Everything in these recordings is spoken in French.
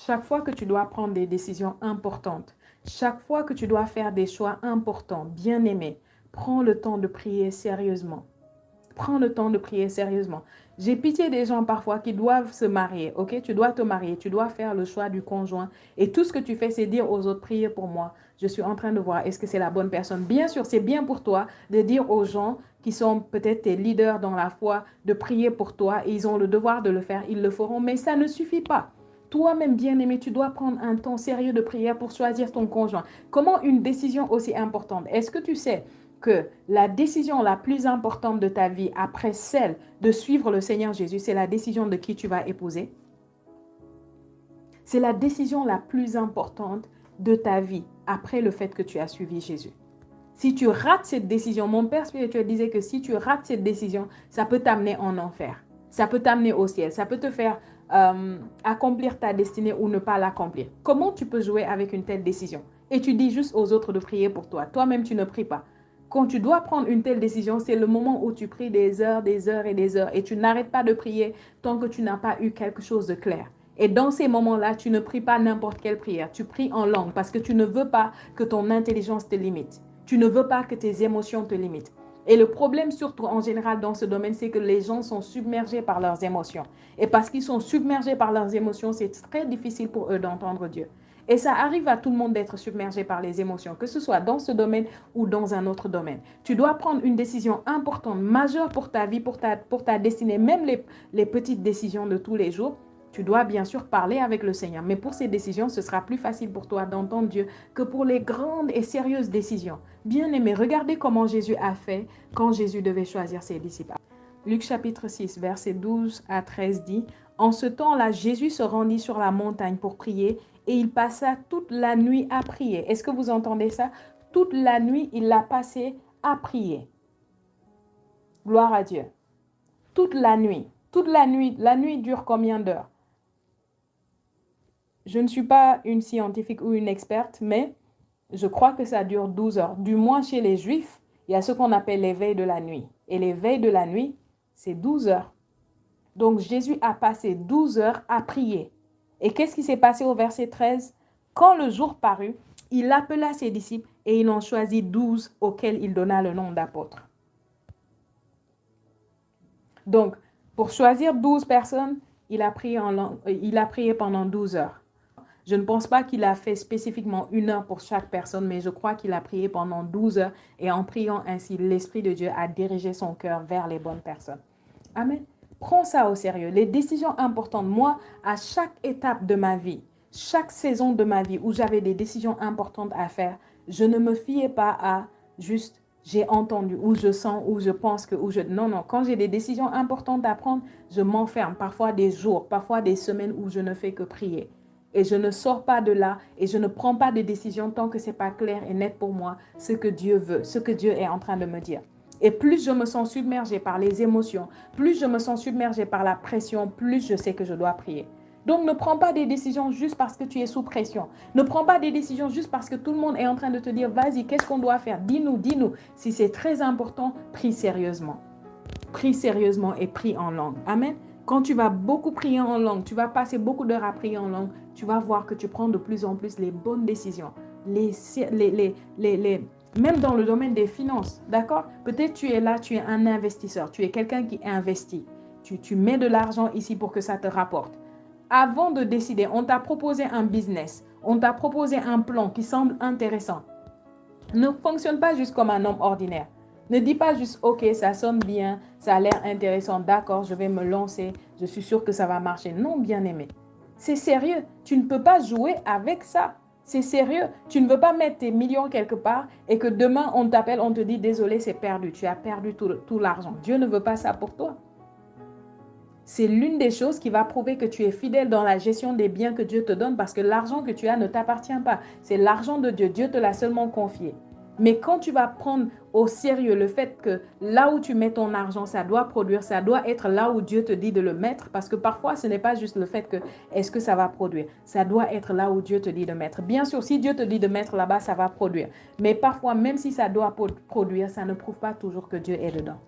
chaque fois que tu dois prendre des décisions importantes, chaque fois que tu dois faire des choix importants, bien aimé, prends le temps de prier sérieusement. Prends le temps de prier sérieusement. J'ai pitié des gens parfois qui doivent se marier, ok? Tu dois te marier, tu dois faire le choix du conjoint et tout ce que tu fais, c'est dire aux autres, priez pour moi. Je suis en train de voir, est-ce que c'est la bonne personne? Bien sûr, c'est bien pour toi de dire aux gens qui sont peut-être tes leaders dans la foi, de prier pour toi et ils ont le devoir de le faire, ils le feront, mais ça ne suffit pas. Toi-même, bien-aimé, tu dois prendre un temps sérieux de prière pour choisir ton conjoint. Comment une décision aussi importante? Est-ce que tu sais que la décision la plus importante de ta vie après celle de suivre le Seigneur Jésus, c'est la décision de qui tu vas épouser? C'est la décision la plus importante de ta vie après le fait que tu as suivi Jésus. Si tu rates cette décision, mon père spirituel disait que si tu rates cette décision, ça peut t'amener en enfer. Ça peut t'amener au ciel. Ça peut te faire accomplir ta destinée ou ne pas l'accomplir. Comment tu peux jouer avec une telle décision? Et tu dis juste aux autres de prier pour toi. Toi-même, tu ne pries pas. Quand tu dois prendre une telle décision, c'est le moment où tu pries des heures et des heures et tu n'arrêtes pas de prier tant que tu n'as pas eu quelque chose de clair. Et dans ces moments-là, tu ne pries pas n'importe quelle prière. Tu pries en langue parce que tu ne veux pas que ton intelligence te limite. Tu ne veux pas que tes émotions te limitent. Et le problème, surtout en général dans ce domaine, c'est que les gens sont submergés par leurs émotions. Et parce qu'ils sont submergés par leurs émotions, c'est très difficile pour eux d'entendre Dieu. Et ça arrive à tout le monde d'être submergé par les émotions, que ce soit dans ce domaine ou dans un autre domaine. Tu dois prendre une décision importante, majeure pour ta vie, pour ta destinée, même les petites décisions de tous les jours. Tu dois bien sûr parler avec le Seigneur, mais pour ces décisions, ce sera plus facile pour toi d'entendre Dieu que pour les grandes et sérieuses décisions. Bien-aimés, regardez comment Jésus a fait quand Jésus devait choisir ses disciples. Luc chapitre 6, versets 12 à 13 dit, « En ce temps-là, Jésus se rendit sur la montagne pour prier et il passa toute la nuit à prier. » Est-ce que vous entendez ça? Toute la nuit, il l'a passé à prier. Gloire à Dieu. Toute la nuit. Toute la nuit dure combien d'heures? Je ne suis pas une scientifique ou une experte, mais je crois que ça dure 12 heures. Du moins chez les Juifs, il y a ce qu'on appelle les veilles de la nuit. Et les veilles de la nuit, c'est 12 heures. Donc Jésus a passé 12 heures à prier. Et qu'est-ce qui s'est passé au verset 13? Quand le jour parut, il appela ses disciples et il en choisit 12 auxquels il donna le nom d'apôtres. Donc, pour choisir 12 personnes, il a prié pendant 12 heures. Je ne pense pas qu'il a fait spécifiquement 1 heure pour chaque personne, mais je crois qu'il a prié pendant 12 heures et en priant ainsi, l'Esprit de Dieu a dirigé son cœur vers les bonnes personnes. Amen. Prends ça au sérieux. Les décisions importantes, moi, à chaque étape de ma vie, chaque saison de ma vie où j'avais des décisions importantes à faire, je ne me fiais pas à juste j'ai entendu, ou je sens, ou je pense que, ou je... Non, quand j'ai des décisions importantes à prendre, je m'enferme, parfois des jours, parfois des semaines où je ne fais que prier. Et je ne sors pas de là et je ne prends pas de décision tant que ce n'est pas clair et net pour moi ce que Dieu veut, ce que Dieu est en train de me dire. Et plus je me sens submergée par les émotions, plus je me sens submergée par la pression, plus je sais que je dois prier. Donc ne prends pas des décisions juste parce que tu es sous pression. Ne prends pas des décisions juste parce que tout le monde est en train de te dire, vas-y, qu'est-ce qu'on doit faire? Dis-nous. Si c'est très important, prie sérieusement. Prie sérieusement et prie en langue. Amen. Quand tu vas beaucoup prier en langue, tu vas passer beaucoup d'heures à prier en langue, tu vas voir que tu prends de plus en plus les bonnes décisions. Même dans le domaine des finances, d'accord? Peut-être tu es là, tu es un investisseur, tu es quelqu'un qui investit. Tu mets de l'argent ici pour que ça te rapporte. Avant de décider, on t'a proposé un business, on t'a proposé un plan qui semble intéressant. Ne fonctionne pas juste comme un homme ordinaire. Ne dis pas juste, ok, ça sonne bien, ça a l'air intéressant, d'accord, je vais me lancer, je suis sûre que ça va marcher. Non, bien-aimé, c'est sérieux. Tu ne peux pas jouer avec ça. C'est sérieux. Tu ne veux pas mettre tes millions quelque part et que demain, on t'appelle, on te dit, désolé, c'est perdu. Tu as perdu tout l'argent. Dieu ne veut pas ça pour toi. C'est l'une des choses qui va prouver que tu es fidèle dans la gestion des biens que Dieu te donne parce que l'argent que tu as ne t'appartient pas. C'est l'argent de Dieu. Dieu te l'a seulement confié. Mais quand tu vas prendre au sérieux le fait que là où tu mets ton argent, ça doit produire, ça doit être là où Dieu te dit de le mettre, parce que parfois, ce n'est pas juste le fait que est-ce que ça va produire, ça doit être là où Dieu te dit de mettre. Bien sûr, si Dieu te dit de mettre là-bas, ça va produire. Mais parfois, même si ça doit produire, ça ne prouve pas toujours que Dieu est dedans.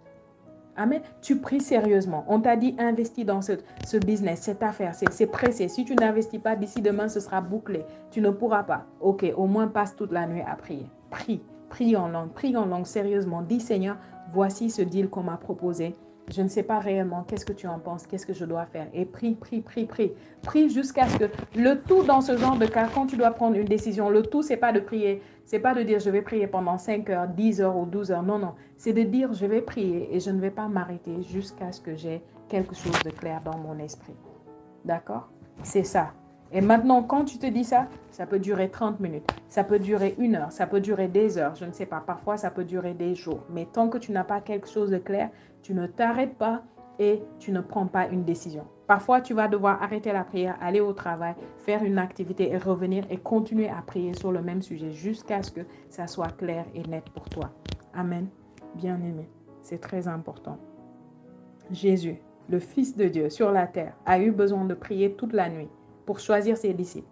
Amen. Tu pries sérieusement. On t'a dit investis dans ce business, cette affaire. C'est pressé. Si tu n'investis pas, d'ici demain, ce sera bouclé. Tu ne pourras pas. Ok, au moins passe toute la nuit à prier. Prie. Prie en langue sérieusement. Dis Seigneur, voici ce deal qu'on m'a proposé. Je ne sais pas réellement qu'est-ce que tu en penses, qu'est-ce que je dois faire. Et prie, prie, prie, prie. Prie jusqu'à ce que le tout dans ce genre de cas, quand tu dois prendre une décision, le tout, c'est pas de prier. C'est pas de dire je vais prier pendant 5 heures, 10 heures ou 12 heures. Non, non. C'est de dire je vais prier et je ne vais pas m'arrêter jusqu'à ce que j'ai quelque chose de clair dans mon esprit. D'accord? C'est ça. Et maintenant, quand tu te dis ça, ça peut durer 30 minutes, ça peut durer 1 heure, ça peut durer des heures, je ne sais pas. Parfois, ça peut durer des jours. Mais tant que tu n'as pas quelque chose de clair, tu ne t'arrêtes pas et tu ne prends pas une décision. Parfois, tu vas devoir arrêter la prière, aller au travail, faire une activité et revenir et continuer à prier sur le même sujet jusqu'à ce que ça soit clair et net pour toi. Amen. Bien-aimé, c'est très important. Jésus, le Fils de Dieu sur la terre, a eu besoin de prier toute la nuit pour choisir ses disciples.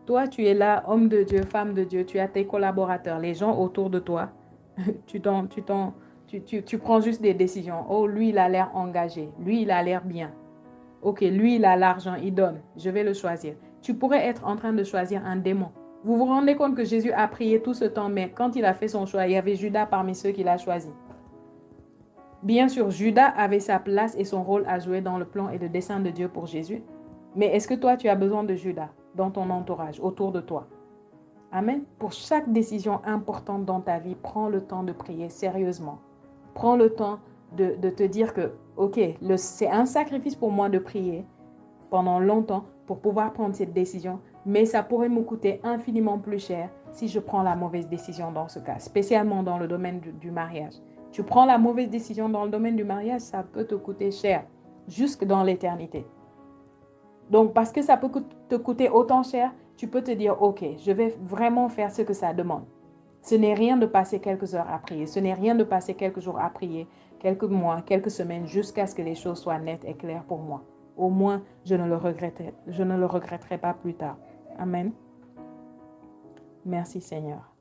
Toi, tu es là, homme de Dieu, femme de Dieu, tu as tes collaborateurs, les gens autour de toi. Tu prends juste des décisions. Oh, lui, il a l'air engagé. Lui, il a l'air bien. Ok, lui, il a l'argent, il donne. Je vais le choisir. Tu pourrais être en train de choisir un démon. Vous vous rendez compte que Jésus a prié tout ce temps, mais quand il a fait son choix, il y avait Judas parmi ceux qu'il a choisis. Bien sûr, Judas avait sa place et son rôle à jouer dans le plan et le dessein de Dieu pour Jésus. Mais est-ce que toi, tu as besoin de Judas dans ton entourage, autour de toi? Amen. Pour chaque décision importante dans ta vie, prends le temps de prier sérieusement. Prends le temps de te dire que, ok, c'est un sacrifice pour moi de prier pendant longtemps pour pouvoir prendre cette décision, mais ça pourrait me coûter infiniment plus cher si je prends la mauvaise décision dans ce cas, spécialement dans le domaine du mariage. Tu prends la mauvaise décision dans le domaine du mariage, ça peut te coûter cher, jusque dans l'éternité. Donc, parce que ça peut te coûter autant cher, tu peux te dire, ok, je vais vraiment faire ce que ça demande. Ce n'est rien de passer quelques heures à prier, ce n'est rien de passer quelques jours à prier, quelques mois, quelques semaines, jusqu'à ce que les choses soient nettes et claires pour moi. Au moins, je ne le regretterai pas plus tard. Amen. Merci Seigneur.